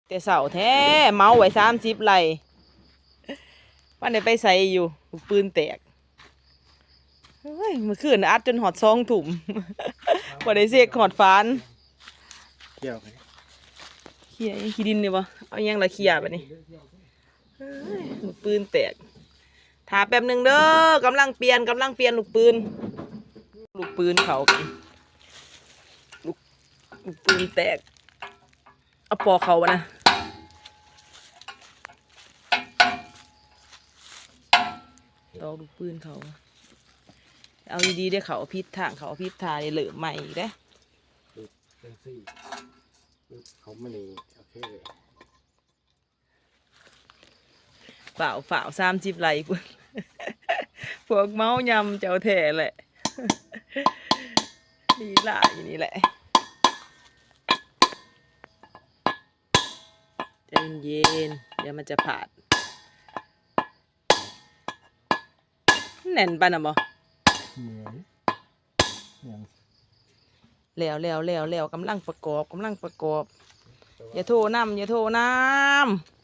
แต่เสาแท้เมาไว้30 ไร่ว่าได้ไปใส่อยู่ลูกปืนแตกเฮ้ยเมื่อคืนอัดจนหอด2 ถุ่ม บ่ได้เสกหอดฟานเกี่ยวกัน เขี่ยยังขี้ดินนี่บ่เอายังละเขี่ยบัดนี้เฮ้ยลูกปืนแตกถาแป๊บหนึงเด้อกำลังเปลี่ยนลูกปืนเขากันลูกปืนแตกเอาปอกเขาวะนะตอกลูกปืนเขาเอาดีๆได้เขาพิษทางเขาพิษทางเหลือใหม่อีกได้เป็นสี่เขาไม่ได้โอเคฝ่าว30 ไร่กู พวกเมายำเจ้าแถ่แหละดีล่ะอย่างนี้แหละใจเย็นเดี๋ยวมันจะผ่านแน่นปะนะบ่ เหมือนอย่าง แล้วกำลังประกอบอย่าโทรน้ำ